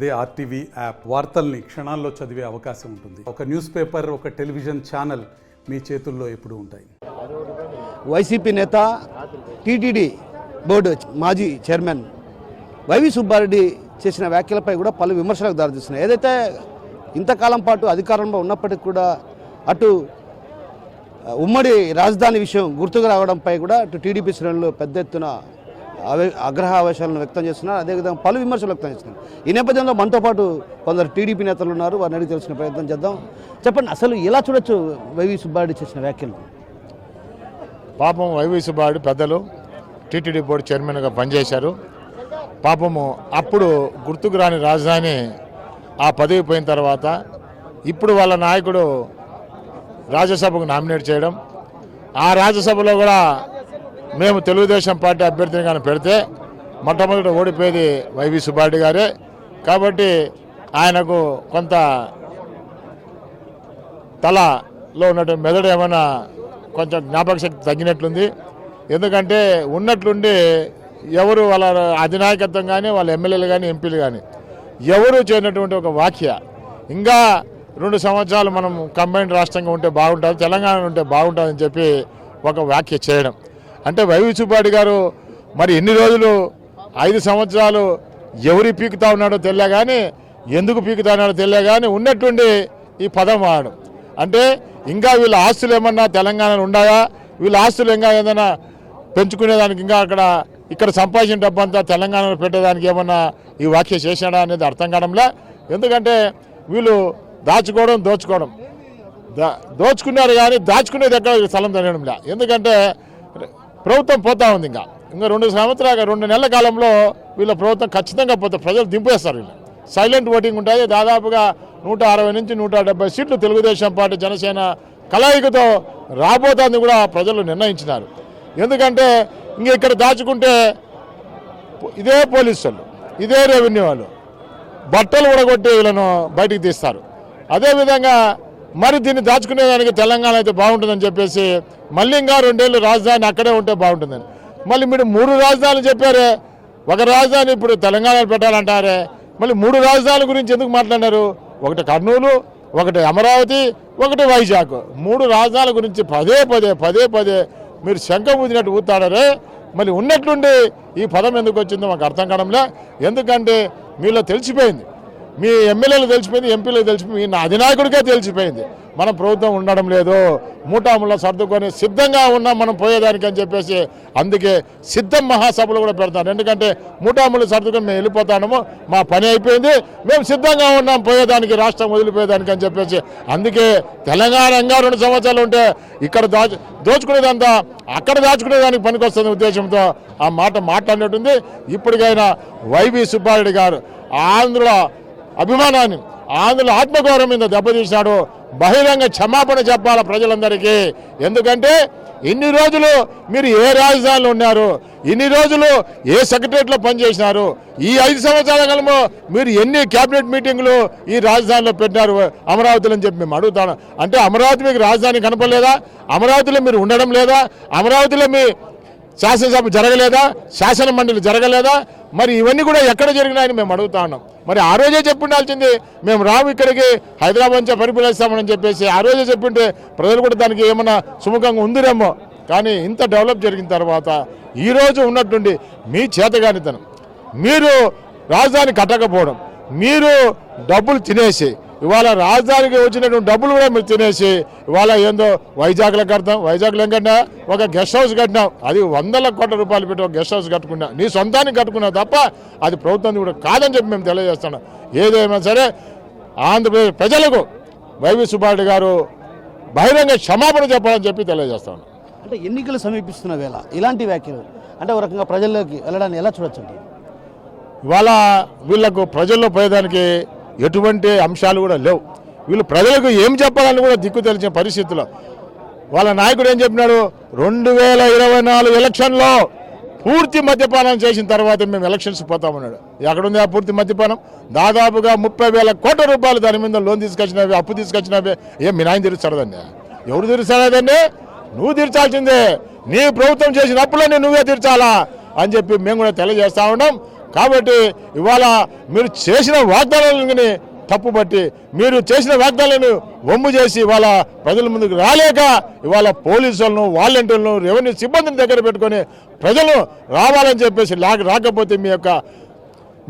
అదే RTV app వార్తల్ని క్షణాల్లో చదివే అవకాశం ఉంటుంది. ఒక న్యూస్ పేపర్, ఒక టెలివిజన్ ఛానల్ మీ చేతుల్లో ఎప్పుడూ ఉంటాయి. వైసీపీ నేత, టీటీడీ బోర్డు మాజీ చైర్మన్ వైవి సుబ్బారెడ్డి చేసిన వ్యాఖ్యలపై కూడా పలు విమర్శలకు దారితీస్తున్నాయి. ఏదైతే ఇంతకాలం పాటు అధికారంలో ఉన్నప్పటికీ కూడా అటు ఉమ్మడి రాజధాని విషయం గుర్తుకు రావడంపై కూడా అటు టీడీపీ శ్రేణులు పెద్ద ఎత్తున ఆగ్రహావేశాలను వ్యక్తం చేస్తున్నారు. అదేవిధంగా పలు విమర్శలు వ్యక్తం చేస్తున్నారు. ఈ నేపథ్యంలో మనతో పాటు కొందరు టీడీపీ నేతలు ఉన్నారు. వారిని అడిగి తెలిసిన ప్రయత్నం చేద్దాం. చెప్పండి, అసలు ఎలా చూడొచ్చు వైవి సుబ్బారెడ్డి చేసిన వ్యాఖ్యలు? పాపం వైవి సుబ్బారెడ్డి పెద్దలు టీటీడీ బోర్డు చైర్మన్గా పనిచేశారు. పాపము అప్పుడు గుర్తుకు రాని రాజధాని ఆ పదవి పోయిన తర్వాత ఇప్పుడు వాళ్ళ నాయకుడు రాజ్యసభకు నామినేట్ చేయడం, ఆ రాజ్యసభలో కూడా మేము తెలుగుదేశం పార్టీ అభ్యర్థిని కానీ పెడితే మొట్టమొదటి ఓడిపోయేది వైవి సుబ్బారెడ్డి గారే. కాబట్టి ఆయనకు కొంత తలలో ఉన్నటువంటి మెదడు ఏమైనా కొంచెం జ్ఞాపక శక్తి తగ్గినట్లుంది. ఎందుకంటే ఉన్నట్లుండి ఎవరు వాళ్ళ అధినాయకత్వం కానీ వాళ్ళ ఎమ్మెల్యేలు కానీ ఎంపీలు కానీ ఎవరు చేయనటువంటి ఒక వ్యాఖ్య, ఇంకా 2 సంవత్సరాలు మనం కంబైన్డ్ రాష్ట్రంగా ఉంటే బాగుంటుంది, తెలంగాణ ఉంటే బాగుంటుందని చెప్పి ఒక వ్యాఖ్య చేయడం అంటే వైవి సుబ్బారెడ్డి గారు మరి ఎన్ని రోజులు 5 సంవత్సరాలు ఎవరి పీకుతా ఉన్నాడో తెలియ కానీ, ఎందుకు పీకుతా ఉన్నాడో తెలియ కానీ ఉన్నట్టుండి ఈ పదం వాడడం అంటే ఇంకా వీళ్ళ ఆస్తులు ఏమన్నా తెలంగాణలో ఉండగా, వీళ్ళ ఆస్తులు ఇంకా ఏదైనా పెంచుకునేదానికి ఇంకా ఇక్కడ సంపాదించిన డబ్బంతా తెలంగాణలో పెట్టేదానికి ఏమన్నా ఈ వ్యాఖ్య చేశాడా అనేది అర్థం కావడంలే. ఎందుకంటే వీళ్ళు దాచుకోవడం దోచుకున్నారు కానీ దాచుకునేది ఎక్కడ స్థలం తెలియడంలే. ఎందుకంటే ప్రభుత్వం పోతా ఉంది. ఇంకా 2 నెలల కాలంలో వీళ్ళ ప్రభుత్వం ఖచ్చితంగా పోతే ప్రజలు దింపేస్తారు. వీళ్ళు సైలెంట్ ఓటింగ్ ఉంటుంది. దాదాపుగా 160 నుంచి 170 సీట్లు తెలుగుదేశం పార్టీ జనసేన కలయికతో రాబోతోంది కూడా ప్రజలు నిర్ణయించినారు. ఎందుకంటే ఇంక ఇక్కడ దాచుకుంటే ఇదే పోలీసు వాళ్ళు, ఇదే రెవెన్యూ వాళ్ళు బట్టలు ఉడగొట్టి వీళ్ళను బయటికి తీస్తారు. అదేవిధంగా మరి దీన్ని దాచుకునేదానికి తెలంగాణ అయితే బాగుంటుందని చెప్పేసి మళ్ళీ ఇంకా 2 ఏళ్ళు రాజధాని అక్కడే ఉంటే బాగుంటుందని మళ్ళీ మీరు 3 రాజధానులు చెప్పారే. ఒక రాజధాని ఇప్పుడు తెలంగాణలో పెట్టాలంటారే. మళ్ళీ 3 రాజధానుల గురించి ఎందుకు మాట్లాడినారు? ఒకటి కర్నూలు, ఒకటి అమరావతి, ఒకటి వైజాగ్. 3 రాజధానుల గురించి పదే పదే మీరు శంఖ ఊదినట్టు ఊతాడారే. మళ్ళీ ఉన్నట్లుండి ఈ పదం ఎందుకు వచ్చిందో మాకు అర్థం కావడంలే. ఎందుకంటే మీలో తెలిసిపోయింది, మీ ఎమ్మెల్యేలు తెలిసిపోయింది, ఎంపీలకు తెలిసిపోయింది, మీ అధినాయకుడికే తెలిసిపోయింది మనం ప్రభుత్వం ఉండడం లేదు, మూటాముళ్ళ సర్దుకొని సిద్ధంగా ఉన్నాం మనం పోయేదానికి అని చెప్పేసి. అందుకే సిద్ధం మహాసభలు కూడా పెడతారు. ఎందుకంటే మూటాముళ్ళు సర్దుకొని మేము వెళ్ళిపోతాము, మా పని అయిపోయింది, మేము సిద్ధంగా ఉన్నాం పోయేదానికి, రాష్ట్రం వదిలిపోయేదానికి అని చెప్పేసి. అందుకే తెలంగాణ 2 సంవత్సరాలు ఉంటే ఇక్కడ దోచుకునేదంతా అక్కడ దాచుకునేదానికి పనికొస్తుంది ఉద్దేశంతో ఆ మాట మాట్లాడినట్టుంది. ఇప్పటికైనా వైవి సుబ్బారెడ్డి గారు ఆంధ్రుల అభిమానాన్ని, ఆంధ్రుల ఆత్మగౌరవం మీద దెబ్బతీశాడు. బహిరంగ క్షమాపణ చెప్పాలి ప్రజలందరికీ. ఎందుకంటే ఇన్ని రోజులు మీరు ఏ రాజధానిలో ఉన్నారు, ఇన్ని రోజులు ఏ సెక్రటరియట్లో పనిచేసినారు, ఈ 5 సంవత్సరాల కాలంలో మీరు ఎన్ని క్యాబినెట్ మీటింగులు ఈ రాజధానిలో పెట్టినారు అమరావతిలో అని చెప్పి మేము అడుగుతాను. అంటే అమరావతి మీకు రాజధాని కనపడలేదా? అమరావతిలో మీరు ఉండడం లేదా? అమరావతిలో మీ శాసనసభ జరగలేదా? శాసన మండలి జరగలేదా? మరి ఇవన్నీ కూడా ఎక్కడ జరిగినాయని మేము అడుగుతా ఉన్నాం. మరి ఆ రోజే చెప్పుండాల్సింది, మేము రాము ఇక్కడికి హైదరాబాద్ నుంచి పరిపాలిస్తామని చెప్పేసి ఆ రోజే చెప్పింటే ప్రజలు కూడా దానికి ఏమన్నా సుముఖంగా ఉందిరేమో. కానీ ఇంత డెవలప్ జరిగిన తర్వాత ఈరోజు ఉన్నట్టుండి మీ చేతగానితనం, మీరు రాజధాని కట్టకపోవడం, మీరు డబ్బులు తినేసి ఇవాళ రాజధానికి వచ్చినటువంటి డబ్బులు కూడా మీరు తినేసి ఇవాళ ఏందో వైజాగ్లో కడతాం, వైజాగ్లో ఏం కట్టినా ఒక గెస్ట్ హౌస్ కట్టినాం, అది 100 కోట్ల రూపాయలు పెట్టి ఒక గెస్ట్ హౌస్ కట్టుకున్నా, నీ సొంతానికి కట్టుకున్నావు తప్ప అది ప్రభుత్వం కూడా కాదని చెప్పి మేము తెలియజేస్తున్నాం. ఏదేమైనా సరే ఆంధ్రప్రదేశ్ ప్రజలకు వైవి సుబ్బారెడ్డి గారు బహిరంగ క్షమాపణ చెప్పాలని చెప్పి తెలియజేస్తాను. అంటే ఎన్నికలు సమీపిస్తున్న వేళ ఇలాంటి వ్యాఖ్యలు అంటే ఒక రకంగా ప్రజల్లోకి వెళ్ళడాన్ని ఎలా చూడొచ్చు? అంటే ఇవాళ వీళ్లకు ప్రజల్లో పోయేదానికి ఎటువంటి అంశాలు కూడా లేవు. వీళ్ళు ప్రజలకు ఏం చెప్పాలని కూడా దిక్కు తెలిసిన పరిస్థితుల్లో వాళ్ళ నాయకుడు ఏం చెప్పినాడు, 2024 ఎలక్షన్లో పూర్తి మద్యపానం చేసిన తర్వాత మేము ఎలక్షన్స్ పోతామన్నాడు. ఎక్కడుంది ఆ పూర్తి మద్యపానం? దాదాపుగా 30,000 కోట్ల రూపాయలు దాని మీద లోన్ తీసుకొచ్చినవి, అప్పు తీసుకొచ్చినవి. ఏం మీ నాయన తీరుస్తాడదండి? ఎవరు తీరుస్తాడదండి? నువ్వు తీర్చాల్సిందే. నీ ప్రభుత్వం చేసిన అప్పులన్నీ నువ్వే తీర్చాలా అని చెప్పి మేము కూడా తెలియజేస్తా ఉన్నాం. కాబట్టి ఇవాళ మీరు చేసిన వాగ్దానాలని తప్పుపట్టి మీరు చేసిన వాగ్దానాలను వమ్ము చేసి ఇవాళ ప్రజల ముందుకు రాలేక ఇవాళ పోలీసులను వాలంటీర్లను రెవెన్యూ సిబ్బందిని దగ్గర పెట్టుకొని ప్రజలు రావాలని చెప్పేసి రాకపోతే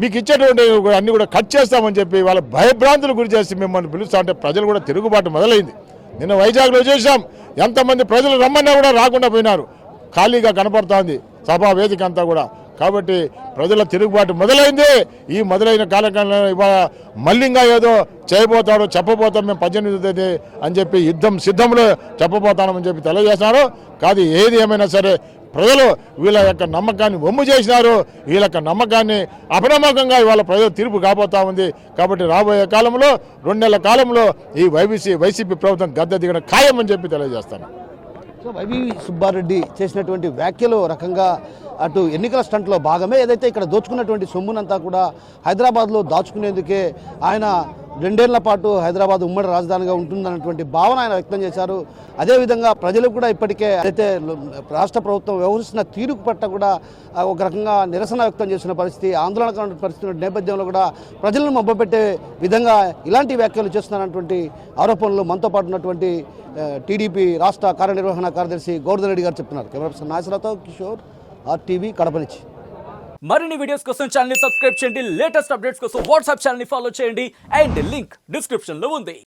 మీకు ఇచ్చేటువంటి అన్ని కూడా కట్ చేస్తామని చెప్పి వాళ్ళ భయభ్రాంతులు గురి చేసి మిమ్మల్ని పిలుస్తా ఉంటే ప్రజలు కూడా తిరుగుబాటు మొదలైంది. నిన్న వైజాగ్లో చూసాం, ఎంతమంది ప్రజలు రమ్మన్నా కూడా రాకుండా పోయినారు. ఖాళీగా కనపడుతోంది సభా వేదిక అంతా కూడా. కాబట్టి ప్రజల తిరుగుబాటు మొదలైంది. ఈ మొదలైన కాలకాలంలో ఇవాళ మళ్ళీగా ఏదో చేయబోతాడో చెప్పబోతాం మేము 18వ తేదీ అని చెప్పి యుద్ధం సిద్ధంలో చెప్పబోతామని చెప్పి తెలియజేస్తున్నారు. కాదు ఏది ఏమైనా సరే ప్రజలు వీళ్ళ యొక్క నమ్మకాన్ని వమ్ము చేసినారు. వీళ్ళ యొక్క నమ్మకాన్ని అపనమ్మకంగా ఇవాళ ప్రజలు తీర్పు కాబోతా ఉంది. కాబట్టి రాబోయే కాలంలో 2 నెలల కాలంలో ఈ వైసీపీ ప్రభుత్వం గద్దె దిగడం ఖాయమని చెప్పి తెలియజేస్తాను. సో వైవి సుబ్బారెడ్డి చేసినటువంటి వ్యాఖ్యలు రకంగా అటు ఎన్నికల స్టంట్లో భాగమే. ఏదైతే ఇక్కడ దోచుకున్నటువంటి సొమ్మునంతా కూడా హైదరాబాద్లో దాచుకునేందుకే ఆయన 2 ఏళ్ల పాటు హైదరాబాద్ ఉమ్మడి రాజధానిగా ఉంటుందన్నటువంటి భావన ఆయన వ్యక్తం చేశారు. అదేవిధంగా ప్రజలు కూడా ఇప్పటికే అయితే రాష్ట్ర ప్రభుత్వం వ్యవహరిస్తున్న తీరుకు పట్ల కూడా ఒక రకంగా నిరసన వ్యక్తం చేసిన పరిస్థితి, ఆందోళన పరిస్థితి నేపథ్యంలో కూడా ప్రజలను మభ్యపెట్టే విధంగా ఇలాంటి వ్యాఖ్యలు చేస్తున్నటువంటి ఆరోపణలు మనతో పాటు ఉన్నటువంటి టీడీపీ రాష్ట్ర కార్యనిర్వహణ కార్యదర్శి గోవర్ధన్ రెడ్డి గారు చెప్తున్నారు. కెమెరా పర్సన్ నాగేశ్వరరావుతో కిషోర్, RTV కడప నుంచి. మరిన్ని వీడియోస్ కోసం ఛానల్ ని సబ్స్క్రైబ్ చేయండి. లేటెస్ట్ అప్డేట్స్ కోసం వాట్సాప్ ఛానల్ ని ఫాలో చేయండి. అండ్ లింక్ డిస్క్రిప్షన్ లో ఉంది.